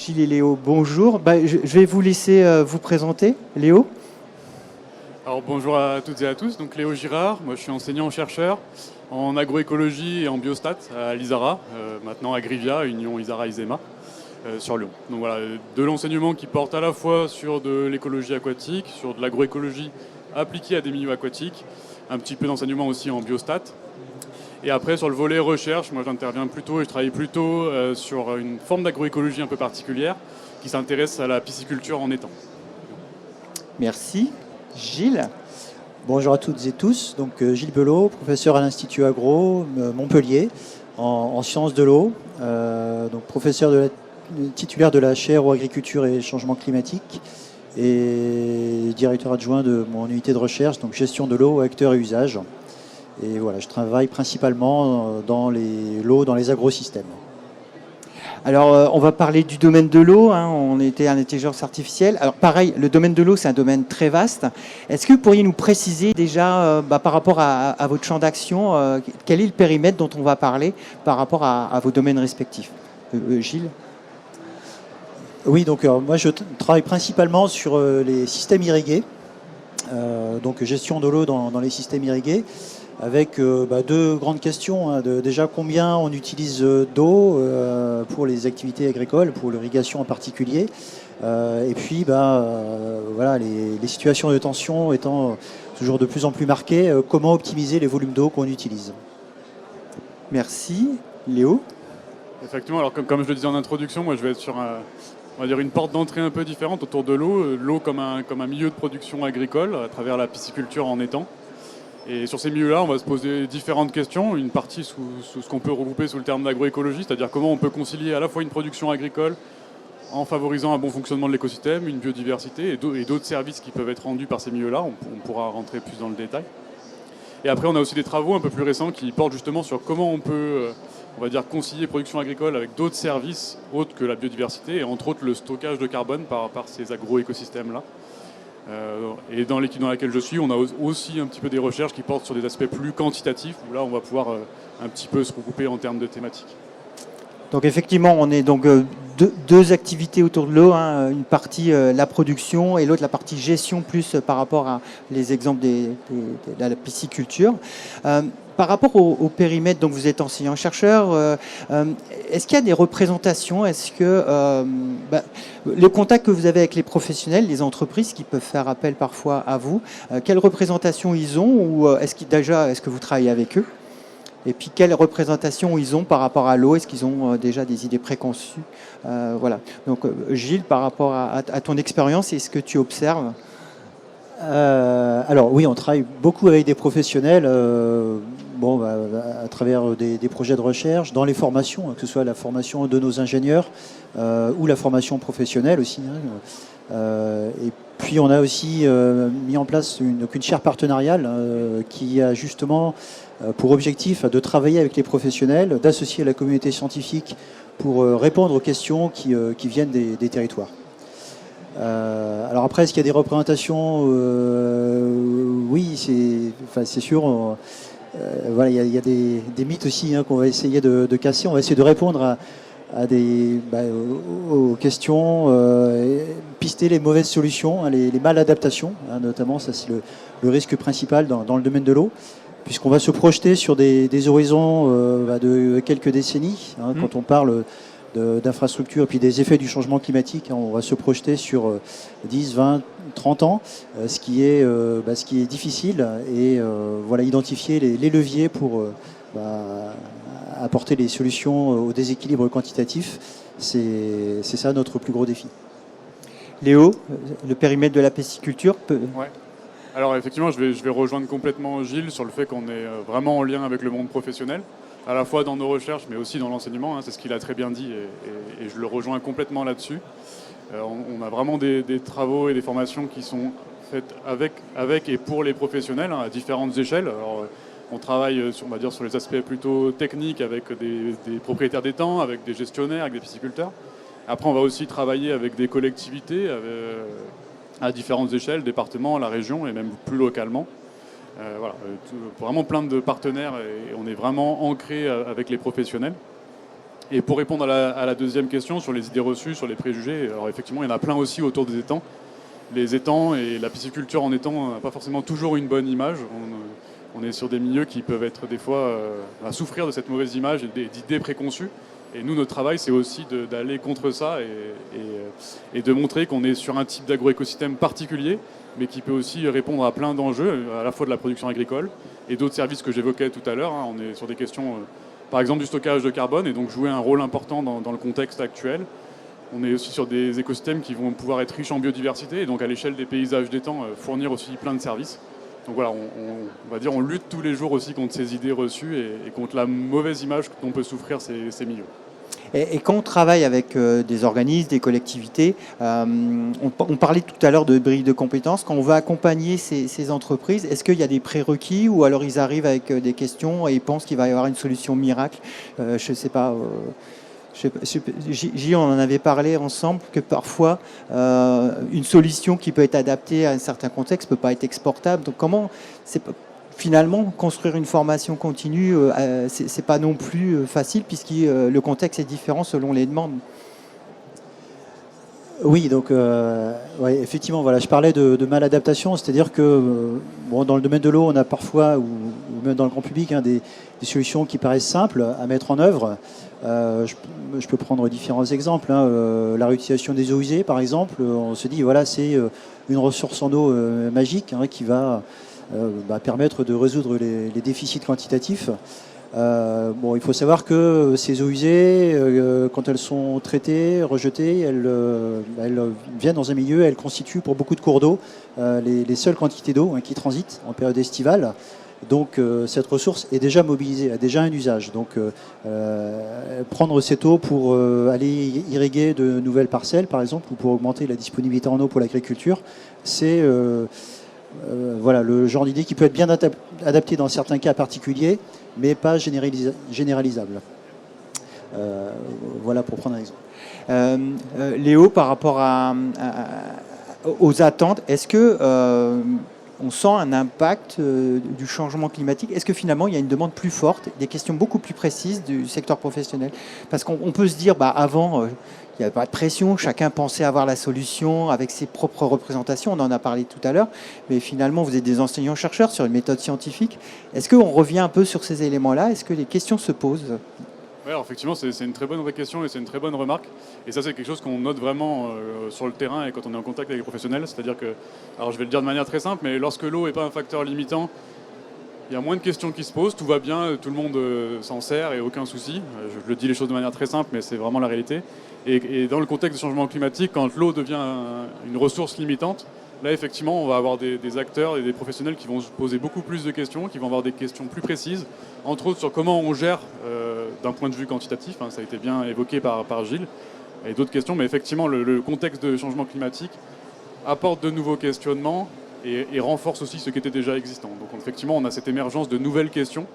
Gilles et Léo, bonjour. Je vais vous laisser vous présenter. Léo? Alors bonjour à toutes et à tous, donc Léo Girard, moi je suis enseignant-chercheur en agroécologie et en biostat à l'ISARA, maintenant à Grivia, Union ISARA-ISEMA, sur Lyon. Donc voilà, de l'enseignement qui porte à la fois sur de l'écologie aquatique, sur de l'agroécologie appliquée à des milieux aquatiques, un petit peu d'enseignement aussi en biostat. Et après sur le volet recherche, moi j'interviens plutôt et je travaille plutôt sur une forme d'agroécologie un peu particulière qui s'intéresse à la pisciculture en étang. Merci. Gilles? Bonjour à toutes et tous. Donc Gilles Belot, professeur à l'Institut Agro Montpellier en sciences de l'eau, donc titulaire de la chaire eau, agriculture et changement climatique et directeur adjoint de mon unité de recherche, donc gestion de l'eau, acteurs et usages. Et voilà, je travaille principalement dans l'eau, dans les agrosystèmes. Alors, on va parler du domaine de l'eau. On était en intelligence artificielle. Alors, pareil, le domaine de l'eau, c'est un domaine très vaste. Est-ce que vous pourriez nous préciser déjà, par rapport à votre champ d'action, quel est le périmètre dont on va parler par rapport à vos domaines respectifs? Gilles? Oui, donc moi, je travaille principalement sur les systèmes irrigués, donc gestion de l'eau dans les systèmes irrigués, avec deux grandes questions. Déjà, combien on utilise d'eau pour les activités agricoles, pour l'irrigation en particulier. Et puis, voilà, les situations de tension étant toujours de plus en plus marquées, comment optimiser les volumes d'eau qu'on utilise. Merci. Léo? Effectivement, alors comme je le disais en introduction, moi je vais être sur on va dire une porte d'entrée un peu différente autour de l'eau. L'eau comme un milieu de production agricole à travers la pisciculture en étang. Et sur ces milieux-là, on va se poser différentes questions. Une partie sous ce qu'on peut regrouper sous le terme d'agroécologie, c'est-à-dire comment on peut concilier à la fois une production agricole en favorisant un bon fonctionnement de l'écosystème, une biodiversité et d'autres services qui peuvent être rendus par ces milieux-là. On pourra rentrer plus dans le détail. Et après, on a aussi des travaux un peu plus récents qui portent justement sur comment on peut, on va dire, concilier production agricole avec d'autres services autres que la biodiversité et entre autres le stockage de carbone par ces agroécosystèmes-là. Et dans l'équipe dans laquelle je suis, on a aussi un petit peu des recherches qui portent sur des aspects plus quantitatifs, où là on va pouvoir un petit peu se regrouper en termes de thématiques. Donc effectivement, on est donc deux activités autour de l'eau, une partie la production et l'autre la partie gestion plus par rapport à les exemples de la pisciculture. Par rapport au périmètre, donc vous êtes enseignant-chercheur, est-ce qu'il y a des représentations? Est-ce que le contact que vous avez avec les professionnels, les entreprises qui peuvent faire appel parfois à vous, quelle représentation ils ont ou est-ce que vous travaillez avec eux? Et puis, quelle représentation ils ont par rapport à l'eau? Est-ce qu'ils ont déjà des idées préconçues? Voilà. Donc, Gilles, par rapport à ton expérience, est-ce que tu observes? Alors oui, on travaille beaucoup avec des professionnels à travers des projets de recherche, dans les formations, que ce soit la formation de nos ingénieurs ou la formation professionnelle aussi. Et puis on a aussi mis en place une chaire partenariale qui a justement pour objectif de travailler avec les professionnels, d'associer la communauté scientifique pour répondre aux questions qui viennent des territoires. Alors après, est-ce qu'il y a des représentations? Oui, c'est sûr. Voilà, il y a des mythes aussi qu'on va essayer de casser. On va essayer de répondre aux questions, pister les mauvaises solutions, les maladaptations, notamment. Ça, c'est le risque principal dans le domaine de l'eau, puisqu'on va se projeter sur des horizons de quelques décennies. Quand on parle d'infrastructures et puis des effets du changement climatique, on va se projeter sur 10, 20, 30 ans, ce qui est difficile et identifier les leviers pour apporter les solutions au déséquilibre quantitatif. C'est ça notre plus gros défi. Léo, le périmètre de la pisciculture peut... Ouais. Alors effectivement, je vais rejoindre complètement Gilles sur le fait qu'on est vraiment en lien avec le monde professionnel, à la fois dans nos recherches, mais aussi dans l'enseignement. C'est ce qu'il a très bien dit, et je le rejoins complètement là-dessus. On a vraiment des travaux et des formations qui sont faites avec et pour les professionnels, à différentes échelles. Alors, on travaille sur les aspects plutôt techniques avec des propriétaires d'étangs, avec des gestionnaires, avec des pisciculteurs. Après, on va aussi travailler avec des collectivités à différentes échelles, départements, la région et même plus localement. Vraiment plein de partenaires et on est vraiment ancré avec les professionnels. Et pour répondre à la deuxième question sur les idées reçues, sur les préjugés, alors effectivement, il y en a plein aussi autour des étangs. Les étangs et la pisciculture en étang n'a pas forcément toujours une bonne image. On est sur des milieux qui peuvent être des fois à souffrir de cette mauvaise image et d'idées préconçues. Et nous, notre travail, c'est aussi d'aller contre ça et de montrer qu'on est sur un type d'agroécosystème particulier, mais qui peut aussi répondre à plein d'enjeux, à la fois de la production agricole et d'autres services que j'évoquais tout à l'heure. On est sur des questions, par exemple, du stockage de carbone, et donc jouer un rôle important dans le contexte actuel. On est aussi sur des écosystèmes qui vont pouvoir être riches en biodiversité, et donc à l'échelle des paysages d'étang, fournir aussi plein de services. Donc voilà, on va dire, on lutte tous les jours aussi contre ces idées reçues et contre la mauvaise image dont peut souffrir ces milieux. Et quand on travaille avec des organismes, des collectivités, on parlait tout à l'heure de briques de compétences, quand on va accompagner ces entreprises, est-ce qu'il y a des prérequis ou alors ils arrivent avec des questions et ils pensent qu'il va y avoir une solution miracle? Je ne sais pas... Gilles, on en avait parlé ensemble que parfois une solution qui peut être adaptée à un certain contexte ne peut pas être exportable. Donc comment finalement construire une formation continue, c'est pas non plus facile puisque le contexte est différent selon les demandes. Oui, donc ouais, effectivement, voilà, je parlais de maladaptation, c'est-à-dire que bon, dans le domaine de l'eau, on a parfois, ou même dans le grand public, des solutions qui paraissent simples à mettre en œuvre. Je peux prendre différents exemples. La réutilisation des eaux usées, par exemple, on se dit voilà, c'est une ressource en eau magique qui va permettre de résoudre les déficits quantitatifs. Bon, il faut savoir que ces eaux usées, quand elles sont traitées, rejetées, elles viennent dans un milieu, elles constituent pour beaucoup de cours d'eau les seules quantités d'eau qui transitent en période estivale. Donc cette ressource est déjà mobilisée, a déjà un usage. Donc prendre cette eau pour aller irriguer de nouvelles parcelles, par exemple, ou pour augmenter la disponibilité en eau pour l'agriculture, c'est voilà, le genre d'idée qui peut être bien adapté dans certains cas particuliers, mais pas généralisable. Voilà pour prendre un exemple. Léo, par rapport aux attentes, est-ce que on sent un impact du changement climatique? Est-ce que finalement il y a une demande plus forte, des questions beaucoup plus précises du secteur professionnel? Parce qu'on peut se dire, avant, il n'y avait pas de pression, chacun pensait avoir la solution avec ses propres représentations, on en a parlé tout à l'heure, mais finalement vous êtes des enseignants-chercheurs sur une méthode scientifique. Est-ce qu'on revient un peu sur ces éléments-là? Est-ce que les questions se posent? Oui, alors effectivement, c'est une très bonne question et c'est une très bonne remarque. Et ça, c'est quelque chose qu'on note vraiment sur le terrain et quand on est en contact avec les professionnels. C'est-à-dire que, alors je vais le dire de manière très simple, mais lorsque l'eau n'est pas un facteur limitant, il y a moins de questions qui se posent, tout va bien, tout le monde s'en sert et aucun souci. Je le dis les choses de manière très simple, mais c'est vraiment la réalité. Et dans le contexte du changement climatique, quand l'eau devient une ressource limitante, là, effectivement, on va avoir des acteurs et des professionnels qui vont se poser beaucoup plus de questions, qui vont avoir des questions plus précises, entre autres sur comment on gère d'un point de vue quantitatif, ça a été bien évoqué par Gilles, et d'autres questions, mais effectivement, le contexte de changement climatique apporte de nouveaux questionnements et renforce aussi ce qui était déjà existant. Donc effectivement, on a cette émergence de nouvelles questions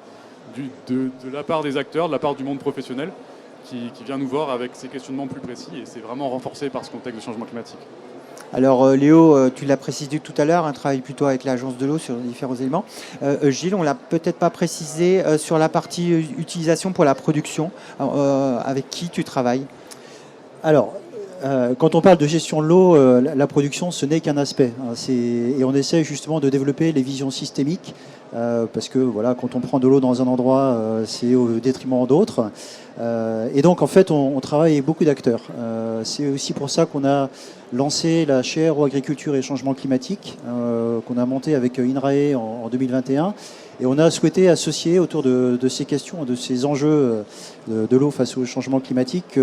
de la part des acteurs, de la part du monde professionnel, qui vient nous voir avec ces questionnements plus précis, et c'est vraiment renforcé par ce contexte de changement climatique. Alors Léo, tu l'as précisé tout à l'heure, un travail plutôt avec l'agence de l'eau sur différents éléments. Gilles, on l'a peut-être pas précisé sur la partie utilisation pour la production. Avec qui tu travailles? Alors, quand on parle de gestion de l'eau, la production, ce n'est qu'un aspect. Et on essaie justement de développer les visions systémiques, parce que voilà, quand on prend de l'eau dans un endroit, c'est au détriment d'autres. Et donc, en fait, on travaille avec beaucoup d'acteurs. C'est aussi pour ça qu'on a lancé la chaire eau, agriculture et changement climatique, qu'on a montée avec INRAE en 2021. Et on a souhaité associer autour de ces questions, de ces enjeux de l'eau face au changement climatique,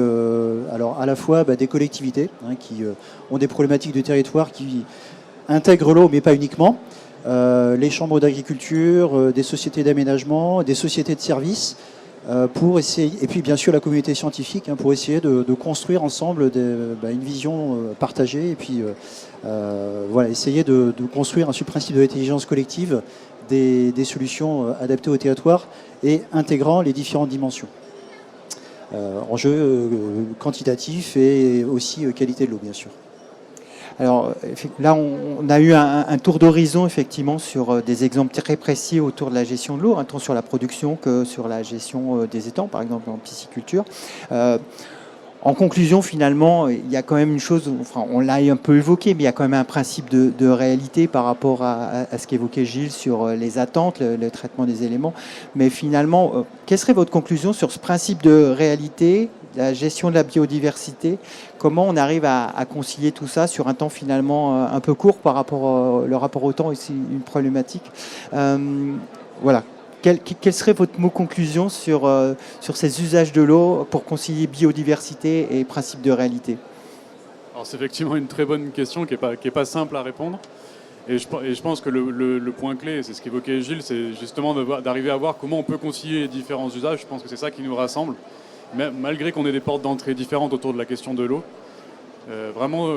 alors à la fois des collectivités qui ont des problématiques de territoire qui intègrent l'eau, mais pas uniquement, les chambres d'agriculture, des sociétés d'aménagement, des sociétés de services, pour essayer, et puis bien sûr la communauté scientifique, pour essayer de construire ensemble une vision partagée, et puis voilà, essayer de construire sur le principe de l'intelligence collective des solutions adaptées au territoire et intégrant les différentes dimensions. Enjeux quantitatifs et aussi qualité de l'eau, bien sûr. Alors là, on a eu un tour d'horizon effectivement sur des exemples très précis autour de la gestion de l'eau, tant sur la production que sur la gestion des étangs, par exemple en pisciculture. En conclusion, finalement, il y a quand même une chose, enfin, on l'a un peu évoqué, mais il y a quand même un principe de réalité par rapport à ce qu'évoquait Gilles sur les attentes, le traitement des éléments. Mais finalement, quelle serait votre conclusion sur ce principe de réalité, la gestion de la biodiversité? Comment on arrive à concilier tout ça sur un temps finalement un peu court par rapport le rapport au temps, est une problématique. Voilà. Quel serait votre mot conclusion sur ces usages de l'eau pour concilier biodiversité et principe de réalité? Alors c'est effectivement une très bonne question qui est pas simple à répondre. Et je pense que le point clé, c'est ce qu'évoquait Gilles, c'est justement d'arriver à voir comment on peut concilier les différents usages. Je pense que c'est ça qui nous rassemble. Malgré qu'on ait des portes d'entrée différentes autour de la question de l'eau, vraiment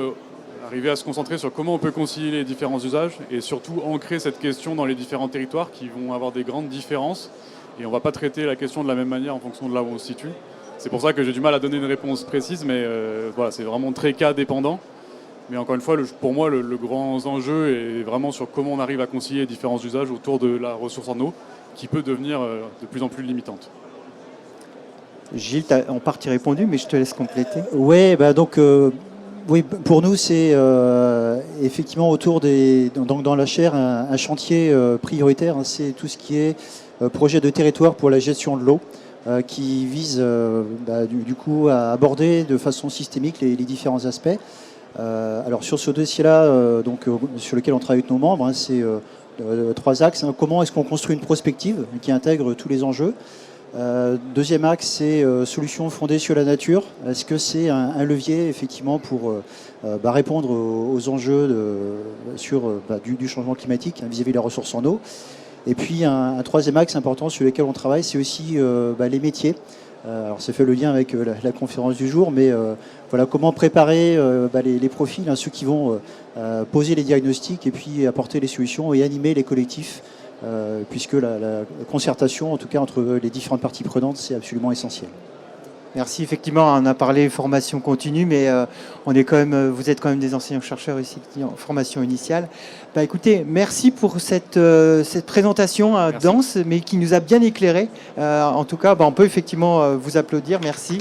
arriver à se concentrer sur comment on peut concilier les différents usages et surtout ancrer cette question dans les différents territoires qui vont avoir des grandes différences et on ne va pas traiter la question de la même manière en fonction de là où on se situe. C'est pour ça que j'ai du mal à donner une réponse précise, mais voilà, c'est vraiment très cas dépendant. Mais encore une fois, pour moi, le grand enjeu est vraiment sur comment on arrive à concilier les différents usages autour de la ressource en eau qui peut devenir de plus en plus limitante. Gilles, tu as en partie répondu, mais je te laisse compléter. Oui, oui, pour nous, c'est effectivement autour dans la chaire un chantier prioritaire. C'est tout ce qui est projet de territoire pour la gestion de l'eau, qui vise du coup à aborder de façon systémique les différents aspects. Alors sur ce dossier-là, sur lequel on travaille avec nos membres, c'est 3 axes. Comment est-ce qu'on construit une prospective qui intègre tous les enjeux? Deuxième axe, c'est solutions fondées sur la nature. Est-ce que c'est un levier effectivement pour répondre aux enjeux du changement climatique vis-à-vis de la ressource en eau? Et puis un troisième axe important sur lequel on travaille, c'est aussi les métiers. Alors ça fait le lien avec la conférence du jour, mais voilà comment préparer les profils, ceux qui vont poser les diagnostics et puis apporter les solutions et animer les collectifs. Puisque la concertation, en tout cas entre les différentes parties prenantes, c'est absolument essentiel. Merci. Effectivement, on a parlé formation continue, mais vous êtes quand même des enseignants-chercheurs ici en formation initiale. Écoutez, merci pour cette présentation dense, mais qui nous a bien éclairé. En tout cas, on peut effectivement vous applaudir. Merci.